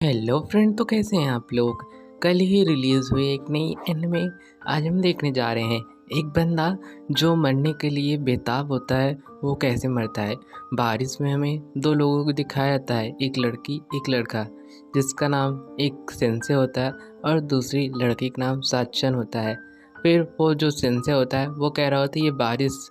Hello friend, तो कैसे हैं आप लोग। कल ही रिलीज़ हुई एक नई एनिमे आज हम देखने जा रहे हैं। एक बंदा जो मरने के लिए बेताब होता है वो कैसे मरता है। बारिश में हमें दो लोगों को दिखाया जाता है, एक लड़की एक लड़का, जिसका नाम एक सेंसे होता है और दूसरी लड़की का नाम साचन होता है। फिर वो जो सेंसे होता है वो कह रहा होता है ये बारिश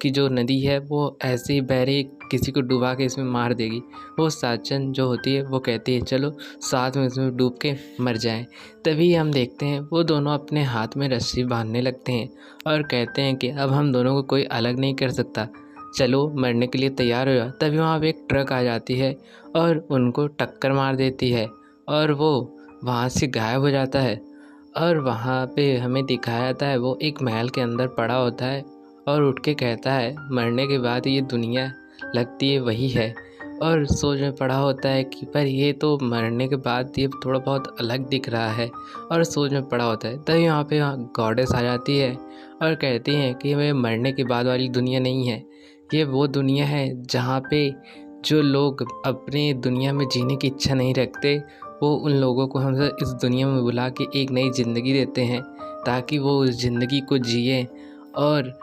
कि जो नदी है वो ऐसे ही बह रही, किसी को डुबा के इसमें मार देगी। वो साचन जो होती है वो कहती है चलो साथ में इसमें डूब के मर जाएं। तभी हम देखते हैं वो दोनों अपने हाथ में रस्सी बांधने लगते हैं और कहते हैं कि अब हम दोनों को कोई अलग नहीं कर सकता, चलो मरने के लिए तैयार हो जाओ। तभी वहाँ पे एक ट्रक आ जाती है और उनको टक्कर मार देती है और वो वहाँ से गायब हो जाता है। और वहाँ पे हमें दिखाया जाता है वो एक महल के अंदर पड़ा होता है और उठ के कहता है मरने के बाद ये दुनिया लगती है वही है। और सोच में पड़ा होता है कि पर ये तो मरने के बाद ये थोड़ा बहुत अलग दिख रहा है। और सोच में पड़ा होता है तभी यहाँ पे गॉडेस आ जाती है और कहती हैं कि ये मरने के बाद वाली दुनिया नहीं है, ये वो दुनिया है जहाँ पे जो लोग अपने दुनिया में जीने की इच्छा नहीं रखते वो उन लोगों को हम इस दुनिया में बुला के एक नई ज़िंदगी देते हैं ताकि वो उस ज़िंदगी को जिए और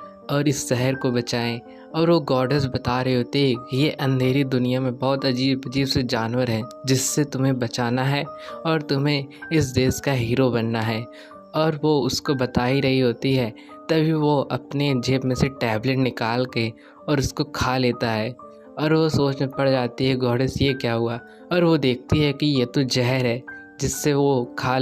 इस शहर को बचाएं। और वो गॉडेस बता रहे होते ये अंधेरी दुनिया में बहुत अजीब अजीब से जानवर हैं जिससे तुम्हें बचाना है और तुम्हें इस देश का हीरो बनना है। और वो उसको बता ही रही होती है तभी वो अपने जेब में से टैबलेट निकाल के और उसको खा लेता है। और वो सोच में पड़ जाती है गॉडेस ये क्या हुआ। और वो देखती है कि ये तो जहर है जिससे वो खा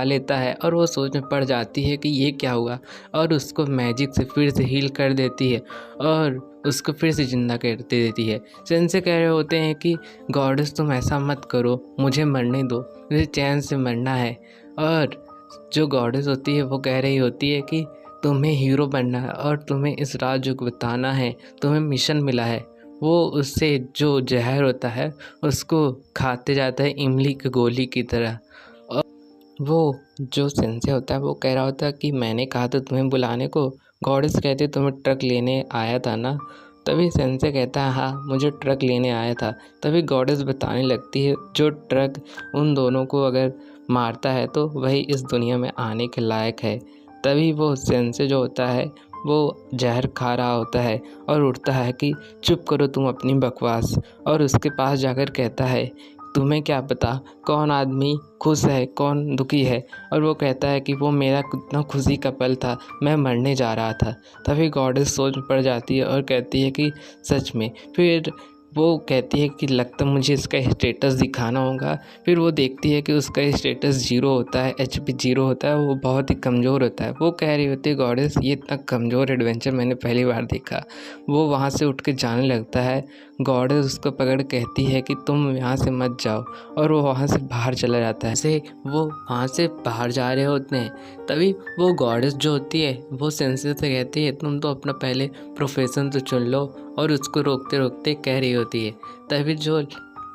लेता है। और वो सोच में पड़ जाती है कि ये क्या हुआ और उसको मैजिक से फिर से हील कर देती है और उसको फिर से ज़िंदा कर देती है। सेंसे कह रहे होते हैं कि गॉडेस तुम ऐसा मत करो, मुझे मरने दो, मुझे चैन से मरना है। और जो गॉडेस होती है वो कह रही होती है कि तुम्हें हीरो बनना है और तुम्हें इस राज्य को बताना है, तुम्हें मिशन मिला है। वो उससे जो जहर होता है उसको खाते जाता है इमली की गोली की तरह। और वो जो सेंसे होता है वो कह रहा होता है कि मैंने कहा था तुम्हें बुलाने को, गॉडेस कहते तुम्हें ट्रक लेने आया था ना। तभी सेंसे कहता है हाँ मुझे ट्रक लेने आया था। तभी गॉडेस बताने लगती है जो ट्रक उन दोनों को अगर मारता है तो वही इस दुनिया में आने के लायक है। तभी वो सेंसे जो होता है वो जहर खा रहा होता है और उठता है कि चुप करो तुम अपनी बकवास। और उसके पास जाकर कहता है तुम्हें क्या पता कौन आदमी खुश है कौन दुखी है। और वो कहता है कि वो मेरा कितना खुशी का पल था, मैं मरने जा रहा था। तभी गॉडेस सोच में पड़ जाती है और कहती है कि सच में। फिर वो कहती है कि लगता मुझे इसका स्टेटस दिखाना होगा। फिर वो देखती है कि उसका स्टेटस 0 होता है, HP 0 होता है, वो बहुत ही कमज़ोर होता है। वो कह रही होती है गॉडेस ये इतना कमज़ोर एडवेंचर मैंने पहली बार देखा। वो वहाँ से उठ के जाने लगता है। गॉडेस उसको पकड़ कहती है कि तुम यहाँ से मत जाओ और वो वहाँ से बाहर चला जाता है। से वो वहाँ से बाहर जा रहे होते हैं तभी वो गॉडेस जो होती है वो सेंसे से कहती है तुम तो अपना पहले प्रोफेशन तो चुन लो। और उसको रोकते रोकते कह रही होती है तभी जो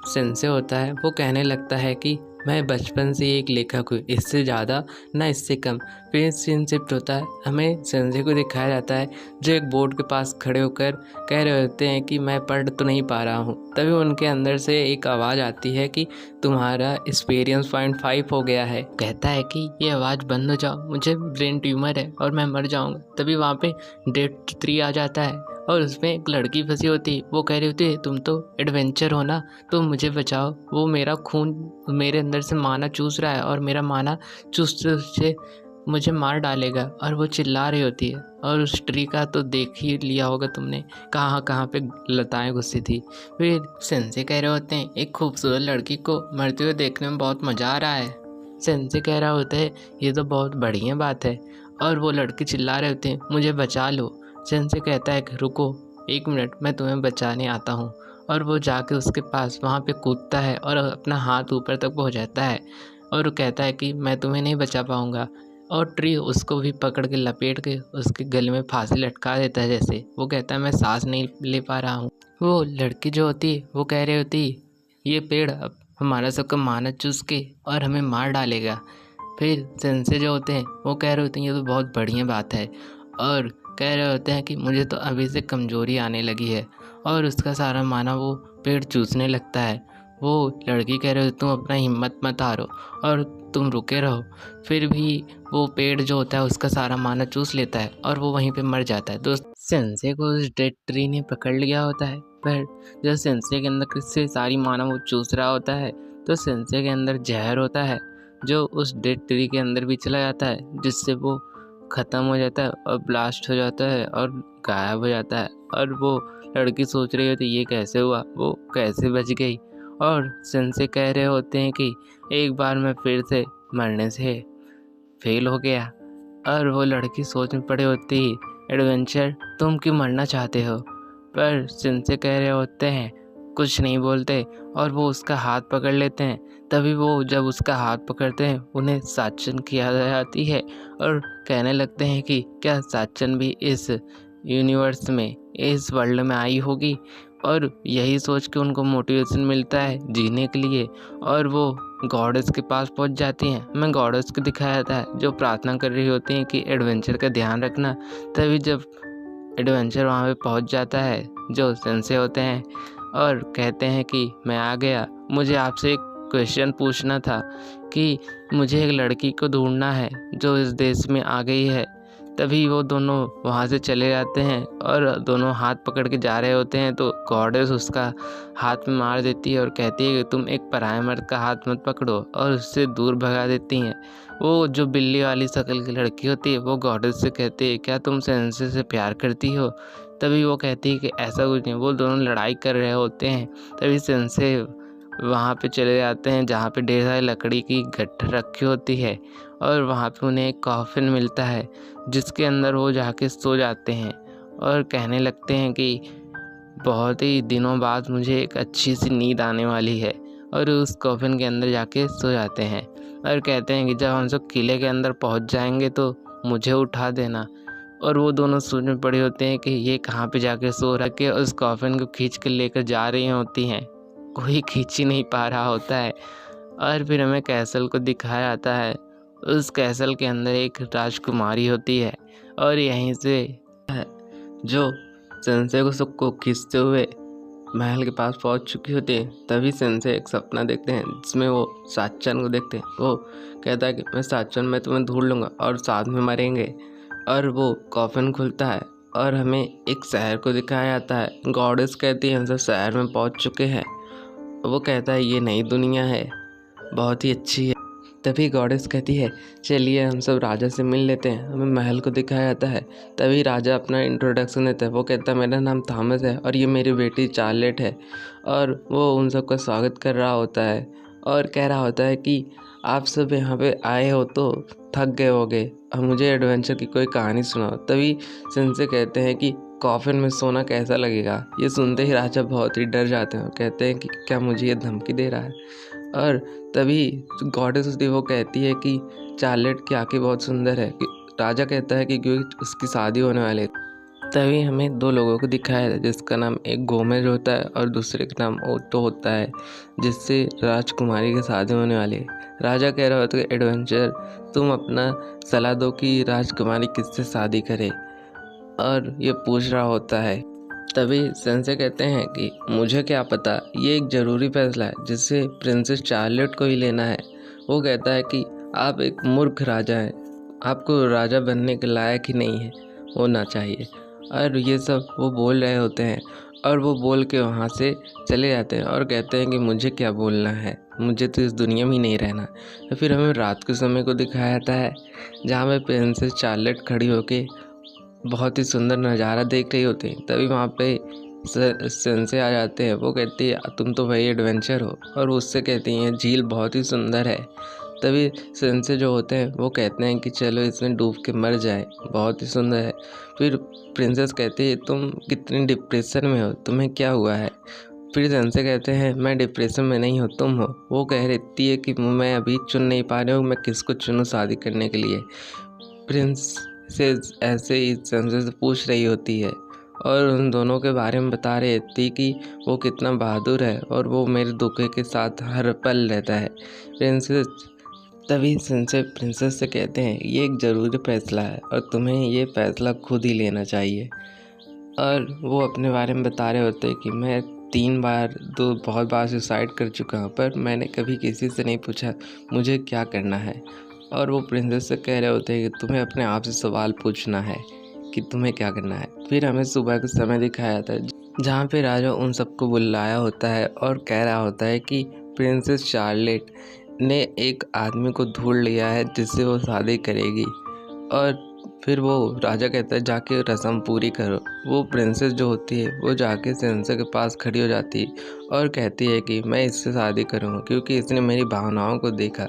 सेंसे होता है वो कहने लगता है कि मैं बचपन से एक लेखक हूँ, इससे ज़्यादा ना इससे कम। फिर सीन शिफ्ट होता है, हमें सेंसे को दिखाया जाता है जो एक बोर्ड के पास खड़े होकर कह रहे होते हैं कि मैं पढ़ तो नहीं पा रहा हूँ। तभी उनके अंदर से एक आवाज़ आती है कि तुम्हारा एक्सपीरियंस 0.5 हो गया है। कहता है कि ये आवाज़ बंद हो जाओ, मुझे ब्रेन ट्यूमर है और मैं मर जाऊँगा। तभी वहाँ पे डेट 3 आ जाता है और उसमें एक लड़की फंसी होती है। वो कह रही होती है तुम तो एडवेंचर हो ना, तो मुझे बचाओ, वो मेरा खून मेरे अंदर से माना चूस रहा है और मेरा माना चूसते से मुझे मार डालेगा। और वो चिल्ला रही होती है और उस ट्री का तो देख ही लिया होगा तुमने, कहाँ कहाँ पे लताएं घुसी थी। फिर सेंसे कह रहे होते हैं एक खूबसूरत लड़की को मरते हुए देखने में बहुत मज़ा आ रहा है। सेंसे कह रहा होता है ये तो बहुत बढ़िया बात है। और वो लड़के चिल्ला रहे होते हैं मुझे बचा लो। सेंसे कहता है कि रुको 1 मिनट मैं तुम्हें बचाने आता हूँ। और वो जाके उसके पास वहाँ पे कूदता है और अपना हाथ ऊपर तक पहुँच जाता है और वो कहता है कि मैं तुम्हें नहीं बचा पाऊँगा। और ट्री उसको भी पकड़ के लपेट के उसके गले में फांसी लटका देता है। जैसे वो कहता है मैं सांस नहीं ले पा रहा हूँ। वो लड़की जो होती है वो कह रही होती ये पेड़ अब हमारा सबका माना चूस के और हमें मार डालेगा। फिर सेंसे जो होते हैं वो कह रहे होते हैं ये तो बहुत बढ़िया बात है। और कह रहे होते हैं कि मुझे तो अभी से कमज़ोरी आने लगी है। और उसका सारा माना वो पेड़ चूसने लगता है। वो लड़की कह रही होती तुम अपना हिम्मत मत हारो और तुम रुके रहो। फिर भी वो पेड़ जो होता है उसका सारा माना चूस लेता है और वो वहीं पे मर जाता है। दोस्त सेंसे को उस डेड ट्री ने पकड़ लिया होता है, पर जब सेंसे के अंदर से सारी माना वो चूस रहा होता है तो सेंसे के अंदर जहर होता है जो उस डेड ट्री के अंदर भी चला जाता है, जिससे वो ख़त्म हो जाता है और ब्लास्ट हो जाता है और गायब हो जाता है। और वो लड़की सोच रही होती ये कैसे हुआ, वो कैसे बच गई। और सेंसे कह रहे होते हैं कि एक बार मैं फिर से मरने से फेल हो गया। और वो लड़की सोच में पड़े होती ही एडवेंचर तुम क्यों मरना चाहते हो, पर सेंसे कह रहे होते हैं कुछ नहीं बोलते और वो उसका हाथ पकड़ लेते हैं। तभी वो जब उसका हाथ पकड़ते हैं उन्हें साचन की याद आ जाती है और कहने लगते हैं कि क्या साचन भी इस यूनिवर्स में, इस वर्ल्ड में आई होगी। और यही सोच के उनको मोटिवेशन मिलता है जीने के लिए और वो गॉडेस के पास पहुंच जाती हैं। हमें गॉडेस को दिखाया जाता है जो प्रार्थना कर रही होती हैं कि एडवेंचर का ध्यान रखना। तभी जब एडवेंचर वहाँ पे पहुंच जाता है जो सेंसे होते हैं और कहते हैं कि मैं आ गया, मुझे आपसे एक क्वेश्चन पूछना था कि मुझे एक लड़की को ढूंढना है जो इस देश में आ गई है। तभी वो दोनों वहाँ से चले जाते हैं और दोनों हाथ पकड़ के जा रहे होते हैं तो गॉडेस उसका हाथ में मार देती है और कहती है कि तुम एक पराये मर्द का हाथ मत पकड़ो और उससे दूर भगा देती हैं। वो जो बिल्ली वाली शक्ल की लड़की होती है वो गॉडेस से कहती है क्या तुम सेंसे से प्यार करती हो। तभी वो कहती है कि ऐसा कुछ नहीं। वो दोनों लड़ाई कर रहे होते हैं तभी सेंसे वहाँ पे चले जाते हैं जहाँ पे ढेर सारी लकड़ी की गट्ठ रखी होती है और वहाँ पे उन्हें एक कॉफिन मिलता है जिसके अंदर वो जाके सो जाते हैं और कहने लगते हैं कि बहुत ही दिनों बाद मुझे एक अच्छी सी नींद आने वाली है। और उस कॉफिन के अंदर जाके सो जाते हैं और कहते हैं कि जब हम सब किले के अंदर पहुंच जाएंगे तो मुझे उठा देना। और वो दोनों सोच में पड़े होते हैं कि ये कहाँ पे जाके सो रखे उस कॉफिन को खींच कर लेकर जा रही होती हैं। कोई खींच ही नहीं पा रहा होता है। और फिर हमें कैसल को दिखाया जाता है। उस कैसल के अंदर एक राजकुमारी होती है और यहीं से जो सेंसे को सबको खींचते हुए महल के पास पहुंच चुकी होती है। तभी सेंसे एक सपना देखते हैं जिसमें वो साचन को देखते हैं। वो कहता है कि मैं साचन मैं तुम्हें ढूंढ लूँगा और साथ में मरेंगे। और वो कॉफिन खुलता है और हमें एक शहर को दिखाया जाता है। गॉडेस कहती है हम सब शहर में पहुंच चुके हैं। वो कहता है ये नई दुनिया है, बहुत ही अच्छी है। तभी गॉडेस कहती है चलिए हम सब राजा से मिल लेते हैं। हमें महल को दिखाया जाता है। तभी राजा अपना इंट्रोडक्शन देता है। वो कहता है मेरा नाम थॉमस है और ये मेरी बेटी चार्लेट है। और वो उन सबका स्वागत कर रहा होता है और कह रहा होता है कि आप सब यहाँ पे आए हो तो थक गए होगे, अब मुझे एडवेंचर की कोई कहानी सुनाओ। तभी सेंसे कहते हैं कि कॉफिन में सोना कैसा लगेगा। ये सुनते ही राजा बहुत ही डर जाते हैं और कहते हैं कि क्या मुझे ये धमकी दे रहा है। और तभी गॉडेस उसकी वो कहती है कि चार्लेट की आंखें बहुत सुंदर है। कि राजा कहता है कि क्योंकि उसकी शादी होने वाली है। तभी हमें दो लोगों को दिखाया है जिसका नाम एक गोमेज होता है और दूसरे का नाम ओटो होता है, जिससे राजकुमारी की शादी होने वाली है। राजा कह रहा होता है कि एडवेंचर तुम अपना सलाह दो कि राजकुमारी किससे शादी करे, और ये पूछ रहा होता है। तभी सेंसे कहते हैं कि मुझे क्या पता, ये एक ज़रूरी फैसला है जिससे प्रिंसेस चार्लेट को ही लेना है। वो कहता है कि आप एक मूर्ख राजा हैं, आपको राजा बनने के लायक ही नहीं है होना चाहिए। और ये सब वो बोल रहे होते हैं और वो बोल के वहाँ से चले जाते हैं और कहते हैं कि मुझे क्या बोलना है, मुझे तो इस दुनिया में ही नहीं रहना। तो फिर हमें रात के समय को दिखाया जाता है जहाँ पे प्रिंसेस चार्लेट खड़ी होके बहुत ही सुंदर नज़ारा देख रही होती है। तभी वहाँ पे सेंसे आ जाते हैं। वो कहती है तुम तो भाई एडवेंचर हो, और उससे कहती हैं झील बहुत ही सुंदर है। तभी सेंसे जो होते हैं वो कहते हैं कि चलो इसमें डूब के मर जाए, बहुत ही सुंदर है। फिर प्रिंसेस कहती है तुम कितनी डिप्रेशन में हो, तुम्हें क्या हुआ है। फिर सेंसे कहते हैं मैं डिप्रेशन में नहीं हूँ, तुम हो। वो कह रहती है कि मैं अभी चुन नहीं पा रही हूँ मैं किसको चुनूँ शादी करने के लिए। प्रिंस से ऐसे ही सेंसे से पूछ रही होती है और उन दोनों के बारे में बता रही थी कि वो कितना बहादुर है और वो मेरे धोखे के साथ हर पल रहता है। प्रिंसेस तभी सेंसे प्रिंसेस से कहते हैं ये एक ज़रूरी फैसला है और तुम्हें ये फैसला खुद ही लेना चाहिए। और वो अपने बारे में बता रहे होते हैं कि मैं 3 बार तो बहुत बार सुसाइड कर चुका हूँ, पर मैंने कभी किसी से नहीं पूछा मुझे क्या करना है। और वो प्रिंसेस से कह रहे होते हैं कि तुम्हें अपने आप से सवाल पूछना है कि तुम्हें क्या करना है। फिर हमें सुबह का समय दिखाया जाता है जहाँ पे राजा उन सबको बुलाया होता है और कह रहा होता है कि प्रिंसेस चार्लेट ने एक आदमी को ढूंढ लिया है जिससे वो शादी करेगी। और फिर वो राजा कहता है जाके रस्म पूरी करो। वो प्रिंसेस जो होती है वो जाके सेंसर के पास खड़ी हो जाती है और कहती है कि मैं इससे शादी करूँगा क्योंकि इसने मेरी भावनाओं को देखा।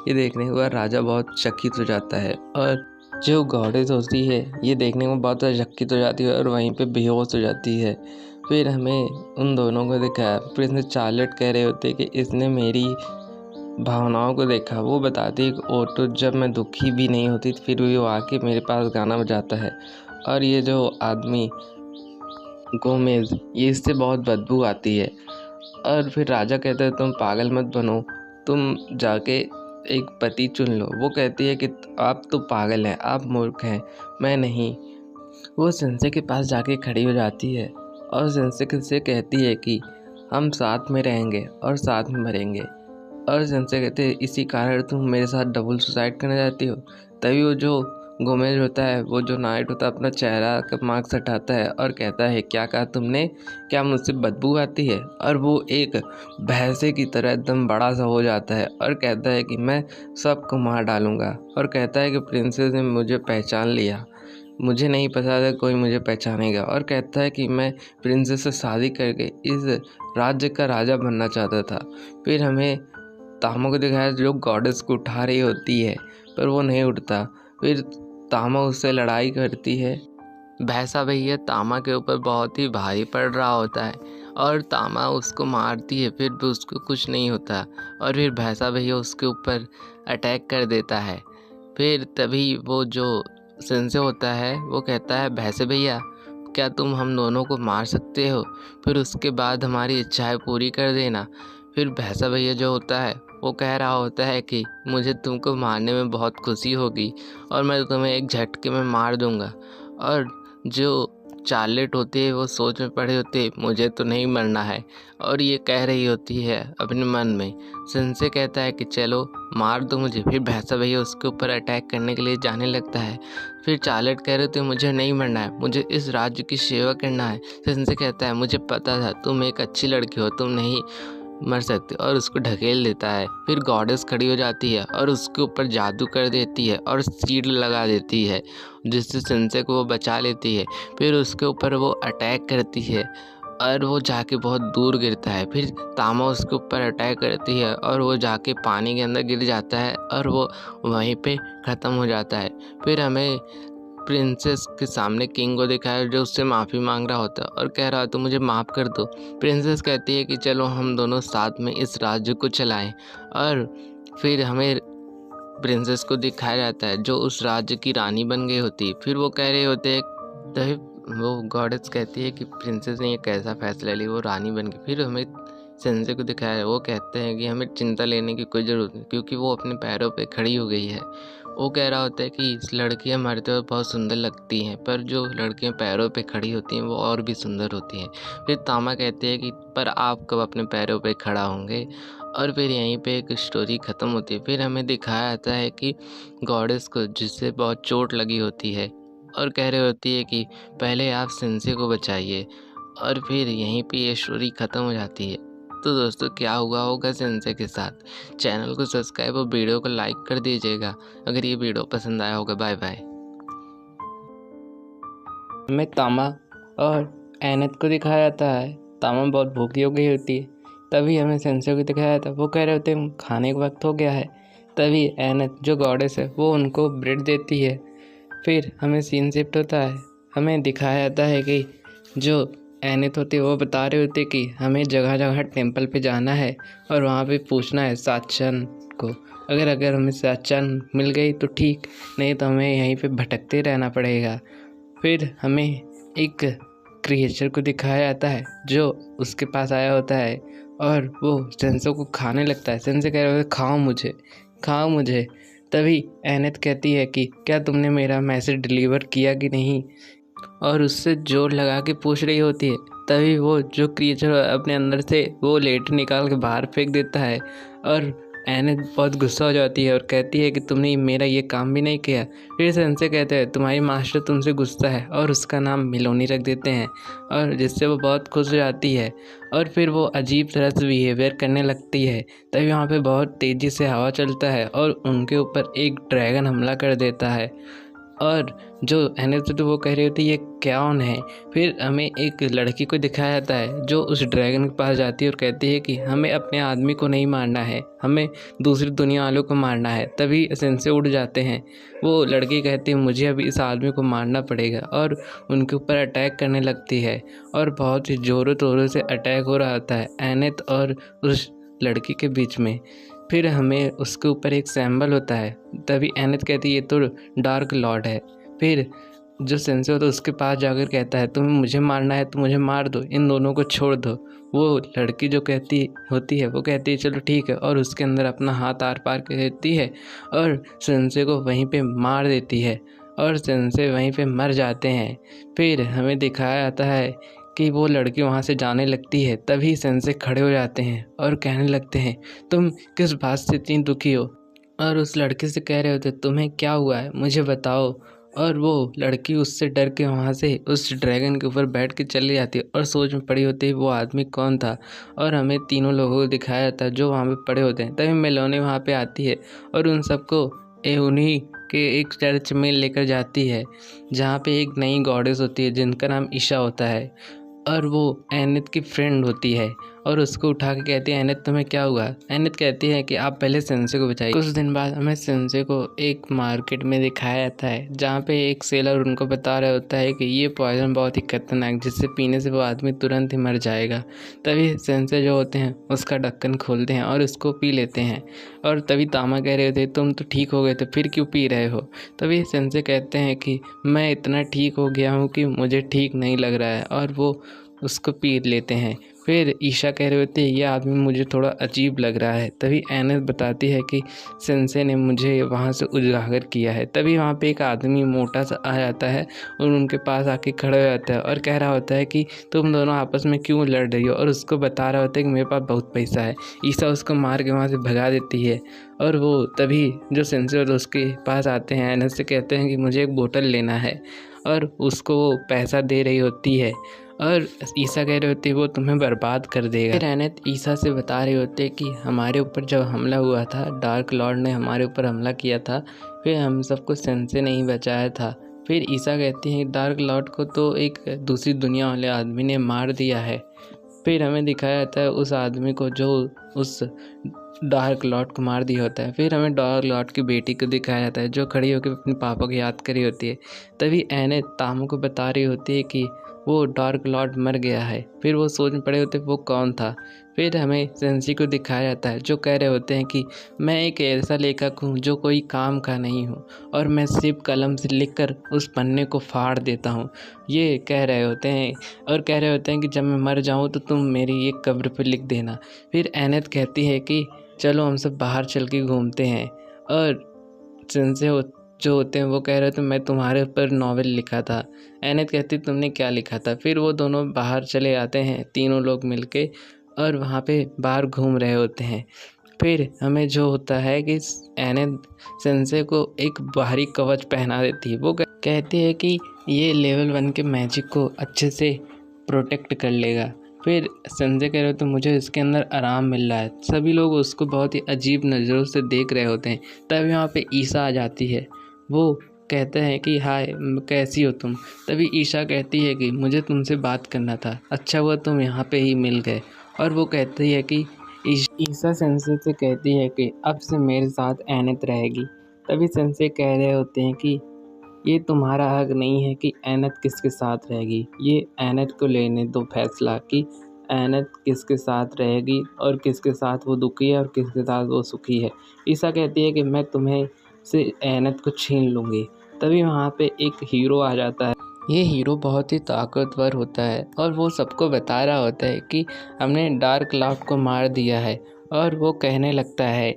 ये देखने के बाद राजा बहुत चकित हो जाता है और जो गॉडेस होती है ये देखने में बहुत चकित हो जाती है और वहीं पे बेहोश हो जाती है। फिर हमें उन दोनों को दिखाया, प्रिंसेस चार्लेट कह रहे होते कि इसने मेरी भावनाओं को देखा। वो बताती है कि ओटो जब मैं दुखी भी नहीं होती फिर भी वो आके मेरे पास गाना बजाता है। और ये जो आदमी गोमेज, ये इससे बहुत बदबू आती है। और फिर राजा कहता है तुम पागल मत बनो, तुम जाके एक पति चुन लो। वो कहती है कि आप तो पागल हैं, आप मूर्ख हैं, मैं नहीं। वो सेंसे के पास जाके खड़ी हो जाती है और सेंसे से कहती है कि हम साथ में रहेंगे और साथ में मरेंगे। और सेंसे कहते हैं इसी कारण तुम मेरे साथ डबल सुसाइड करना चाहती हो। तभी वो जो गोमेज होता है, वो जो नाइट होता है, अपना चेहरा का मार्क्स हटाता है और कहता है क्या कहा तुमने, क्या मुझसे बदबू आती है। और वो एक भैंसे की तरह एकदम बड़ा सा हो जाता है और कहता है कि मैं सबको मार डालूंगा। और कहता है कि प्रिंसेस ने मुझे पहचान लिया, मुझे नहीं पता था कोई मुझे पहचानेगा। और कहता है कि मैं प्रिंसेस से शादी करके इस राज्य का राजा बनना चाहता था। फिर हमें तामा को दिखाया जो गॉडेस को उठा रही होती है पर वो नहीं उठता। फिर तामा उससे लड़ाई करती है। भैंसा भैया तामा के ऊपर बहुत ही भारी पड़ रहा होता है और तामा उसको मारती है, फिर भी उसको कुछ नहीं होता। और फिर भैंसा भैया उसके ऊपर अटैक कर देता है। फिर तभी वो जो सेंसे होता है वो कहता है भैंसे भैया क्या तुम हम दोनों को मार सकते हो, फिर उसके बाद हमारी इच्छाएं पूरी कर देना। फिर भैंसा भैया जो होता है वो कह रहा होता है कि मुझे तुमको मारने में बहुत खुशी होगी और मैं तुम्हें एक झटके में मार दूंगा। और जो चार्लेट होती है वो सोच में पड़े होते हैं मुझे तो नहीं मरना है और ये कह रही होती है अपने मन में। सेंसे कहता है कि चलो मार दो मुझे। फिर भैंसा भैया उसके ऊपर अटैक करने के लिए जाने लगता है। फिर चार्लेट कह रहे होते मुझे नहीं मरना है, मुझे इस राज्य की सेवा करना है। सेंसे कहता है मुझे पता था तुम एक अच्छी लड़की हो, तुम नहीं मर सकते, और उसको ढकेल देता है। फिर गॉडेस खड़ी हो जाती है और उसके ऊपर जादू कर देती है और सीड लगा देती है जिससे सेंसे को वो बचा लेती है। फिर उसके ऊपर वो अटैक करती है और वो जाके बहुत दूर गिरता है। फिर तामा उसके ऊपर अटैक करती है और वो जाके पानी के अंदर गिर जाता है और वो वहीं पे ख़त्म हो जाता है। फिर हमें प्रिंसेस के सामने किंग को दिखाया जो उससे माफ़ी मांग रहा होता है और कह रहा है तो मुझे माफ़ कर दो। प्रिंसेस कहती है कि चलो हम दोनों साथ में इस राज्य को चलाएं। और फिर हमें प्रिंसेस को दिखाया जाता है जो उस राज्य की रानी बन गई होती है। फिर वो कह रहे होते हैं तभी वो गॉडेस कहती है कि प्रिंसेस ने ये कैसा फैसला लिया, वो रानी बन गई। फिर हमें सेंसे को दिखाया, वो कहते हैं कि हमें चिंता लेने की कोई ज़रूरत नहीं क्योंकि वो अपने पैरों पे खड़ी हो गई है। वो कह रहा होता है कि लड़कियां मरते हुए बहुत सुंदर लगती हैं पर जो लड़कियां पैरों पे खड़ी होती हैं वो और भी सुंदर होती हैं। फिर तामा कहते हैं कि पर आप कब अपने पैरों पे खड़ा होंगे। और फिर यहीं पे एक स्टोरी ख़त्म होती है। फिर हमें दिखाया जाता है कि गॉडेस को जिससे बहुत चोट लगी होती है और कह रही होती है कि पहले आप सेंसे को बचाइए। और फिर यहीं पे ये स्टोरी ख़त्म हो जाती है। तो दोस्तों क्या हुआ होगा सेंसे के साथ। चैनल को सब्सक्राइब और वीडियो को लाइक कर दीजिएगा अगर ये वीडियो पसंद आया होगा। Bye bye. हमें तामा और एनत को दिखाया जाता है। तामा बहुत भूखी हो गई होती है, तभी हमें सेंसे को दिखाया जाता है। वो कह रहे होते हैं खाने का वक्त हो गया है। तभी एनत जो गॉडेस है वो उनको ब्रेड देती है। फिर हमें सीन शिफ्ट होता है। हमें दिखाया जाता है कि जो एनित होती है वो बता रहे होते कि हमें जगह जगह टेंपल पे जाना है और वहाँ पे पूछना है साचन को। अगर हमें साचन मिल गई तो ठीक, नहीं तो हमें यहीं पे भटकते रहना पड़ेगा। फिर हमें एक क्रिएचर को दिखाया जाता है जो उसके पास आया होता है और वो सेंसो को खाने लगता है। सेंसे कह रहे होते खाओ मुझे। तभी एनित कहती है कि क्या तुमने मेरा मैसेज डिलीवर किया कि नहीं, और उससे जोर लगा के पूछ रही होती है तभी वो जो क्रिएचर अपने अंदर से वो लेटर निकाल के बाहर फेंक देता है और एनेथ बहुत गुस्सा हो जाती है और कहती है कि तुमने मेरा ये काम भी नहीं किया। फिर सेंसे कहते हैं तुम्हारी मास्टर तुमसे गुस्सा है और उसका नाम मिलोनी रख देते हैं, और जिससे वो बहुत खुश हो जाती है और फिर वो अजीब तरह से बिहेवियर करने लगती है। तभी वहाँ पे बहुत तेज़ी से हवा चलता है और उनके ऊपर एक ड्रैगन हमला कर देता है। और जो एनेथ तो वो कह रही होती है ये कौन है। फिर हमें एक लड़की को दिखाया जाता है जो उस ड्रैगन के पास जाती है और कहती है कि हमें अपने आदमी को नहीं मारना है, हमें दूसरी दुनिया वालों को मारना है। तभी सेंसे उड़ जाते हैं। वो लड़की कहती है मुझे अभी इस आदमी को मारना पड़ेगा और उनके ऊपर अटैक करने लगती है और बहुत ही ज़ोरों तोरों से अटैक हो रहा होता है एनेथ और उस लड़की के बीच में। फिर हमें उसके ऊपर एक सैम्बल होता है। तभी एनेथ कहती है ये तो डार्क लॉर्ड है। फिर जो सेंसे होता है उसके पास जाकर कहता है तुम्हें मुझे मारना है तो मुझे मार दो, इन दोनों को छोड़ दो। वो लड़की जो कहती होती है वो कहती है चलो ठीक है, और उसके अंदर अपना हाथ आर पार कर देती है और सेंसे को वहीं पे मार देती है और सेंसे वहीं पे मर जाते हैं। फिर हमें दिखाया जाता है कि वो लड़की वहाँ से जाने लगती है। तभी सेंसे खड़े हो जाते हैं और कहने लगते हैं तुम किस बात से इतनी दुखी हो, और उस लड़के से कह रहे होते तुम्हें क्या हुआ है मुझे बताओ। और वो लड़की उससे डर के वहाँ से उस ड्रैगन के ऊपर बैठ के चली जाती है और सोच में पड़ी होती है वो आदमी कौन था। और हमें तीनों लोगों को दिखाया जाता है जो वहाँ पे पड़े होते हैं। तभी मेलोनी वहाँ पे आती है और उन सबको उन्हीं के एक चर्च में लेकर जाती है जहाँ पे एक नई गॉडेस होती है जिनका नाम ईशा होता है, और वो एनेथ की फ्रेंड होती है और उसको उठा के कहती है एनेथ तुम्हें क्या हुआ। एनेथ कहती है कि आप पहले सेंसे को बचाइए। कुछ दिन बाद हमें सेंसे को एक मार्केट में दिखाया जाता है जहाँ पे एक सेलर उनको बता रहा होता है कि ये पॉइजन बहुत ही खतरनाक जिससे पीने से वो आदमी तुरंत ही मर जाएगा। तभी सेंसे जो होते हैं उसका ढक्कन खोलते हैं और उसको पी लेते हैं। और तभी तामा कह रहे थे तुम तो ठीक हो गए थे फिर क्यों पी रहे हो। तभी सेंसे कहते हैं कि मैं इतना ठीक हो गया हूँ कि मुझे ठीक नहीं लग रहा है, और वो उसको पी लेते हैं। फिर ईशा कह रहे होते हैं ये आदमी मुझे थोड़ा अजीब लग रहा है। तभी एनेथ बताती है कि सेंसे ने मुझे वहाँ से उजागर किया है। तभी वहाँ पे एक आदमी मोटा सा आ जाता है और उनके पास आके खड़ा हो जाता है और कह रहा होता है कि तुम दोनों आपस में क्यों लड़ रही हो, और उसको बता रहा होता है कि मेरे पास बहुत पैसा है। ईशा उसको मार के वहाँ से भगा देती है और वो तभी जो सेंसे और उसके पास आते हैं एनेथ से कहते हैं कि मुझे एक बोतल लेना है, और उसको वो पैसा दे रही होती है और ईसा कह रहे होते वो तुम्हें बर्बाद कर देगा। फिर एनेथ ईसा से बता रहे होते कि हमारे ऊपर जब हमला हुआ था डार्क लॉर्ड ने हमारे ऊपर हमला किया था, फिर हम सबको सेंसे नहीं बचाया था। फिर ईसा कहती हैं डार्क लॉर्ड को तो एक दूसरी दुनिया वाले आदमी ने मार दिया है। फिर हमें दिखाया जाता है उस आदमी को जो उस डार्क लॉर्ड को मार दिया होता है। फिर हमें डार्क लॉर्ड की बेटी को दिखाया जाता है जो खड़ी होकर अपने पापा को याद करी होती है। तभी एनेथ तामू को बता रही होती है कि वो डार्क लॉर्ड मर गया है। फिर वो सोच में पड़े होते वो कौन था। फिर हमें सेंसी को दिखाया जाता है जो कह रहे होते हैं कि मैं एक ऐसा लेखक हूँ जो कोई काम का नहीं हूँ, और मैं सिर्फ कलम से लिखकर उस पन्ने को फाड़ देता हूँ, ये कह रहे होते हैं। और कह रहे होते हैं कि जब मैं मर जाऊँ तो तुम मेरी एक कब्र पर लिख देना। फिर एनेथ कहती है कि चलो हम सब बाहर चल के घूमते हैं। और सेंसे जो होते हैं वो कह रहे थे मैं तुम्हारे ऊपर नॉवेल लिखा था। एनेथ कहती तुमने क्या लिखा था। फिर वो दोनों बाहर चले आते हैं तीनों लोग मिलके और वहाँ पे बाहर घूम रहे होते हैं। फिर हमें जो होता है कि एनेथ सेंसे को एक बाहरी कवच पहना देती है। वो कहती है कि ये लेवल 1 के मैजिक को अच्छे से प्रोटेक्ट कर लेगा। फिर संजय कह रहे हो तो मुझे इसके अंदर आराम मिल रहा है। सभी लोग उसको बहुत ही अजीब नज़रों से देख रहे होते हैं। तभी वहाँ पे ईशा आ जाती है। वो कहते हैं कि हाय कैसी हो तुम। तभी ईशा कहती है कि मुझे तुमसे बात करना था, अच्छा हुआ तुम यहाँ पे ही मिल गए। और वो कहती है कि ईशा सेंसे से कहती है कि अब से मेरे साथ एनेथ रहेगी। तभी सेंसे कह रहे होते हैं कि ये तुम्हारा हक नहीं है कि एनेथ किसके साथ रहेगी, ये एनेथ को लेने दो फैसला कि एनेथ किसके साथ रहेगी और किसके साथ वो दुखी है और किसके साथ वो सुखी है। ईशा कहती है कि मैं तुम्हें से एनेथ को छीन लूँगी। तभी वहाँ पे एक हीरो आ जाता है। ये हीरो बहुत ही ताकतवर होता है और वो सबको बता रहा होता है कि हमने डार्क लॉर्ड को मार दिया है। और वो कहने लगता है,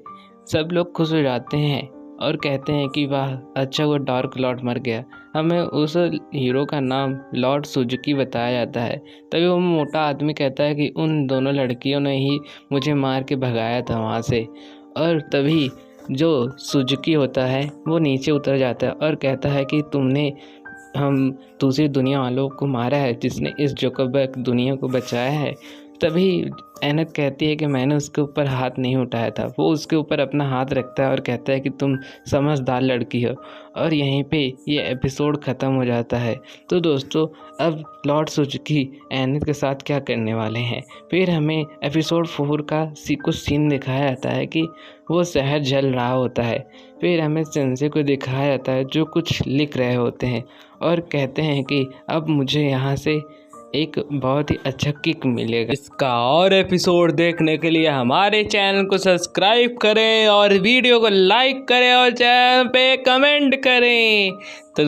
सब लोग खुश हो जाते हैं और कहते हैं कि वाह अच्छा वो डार्क लॉर्ड मर गया। हमें उस हीरो का नाम लॉर्ड सुजुकी बताया जाता है। तभी वो मोटा आदमी कहता है कि उन दोनों लड़कियों ने ही मुझे मार के भगाया था वहाँ से। और तभी जो सुजुकी होता है वो नीचे उतर जाता है और कहता है कि तुमने हम दूसरी दुनिया वालों को मारा है जिसने इस जोकोबैक दुनिया को बचाया है। तभी एनत कहती है कि मैंने उसके ऊपर हाथ नहीं उठाया था। वो उसके ऊपर अपना हाथ रखता है और कहता है कि तुम समझदार लड़की हो। और यहीं पे ये एपिसोड ख़त्म हो जाता है। तो दोस्तों अब लॉर्ड सुजुकी एनत के साथ क्या करने वाले हैं। फिर हमें एपिसोड 4 का कुछ सीन दिखाया जाता है कि वो शहर जल रहा होता है। फिर हमें सेंसे को दिखाया जाता है जो कुछ लिख रहे होते हैं और कहते हैं कि अब मुझे यहाँ से एक बहुत ही अच्छा किक मिलेगा। इसका और एपिसोड देखने के लिए हमारे चैनल को सब्सक्राइब करें और वीडियो को लाइक करें और चैनल पे कमेंट करें। तो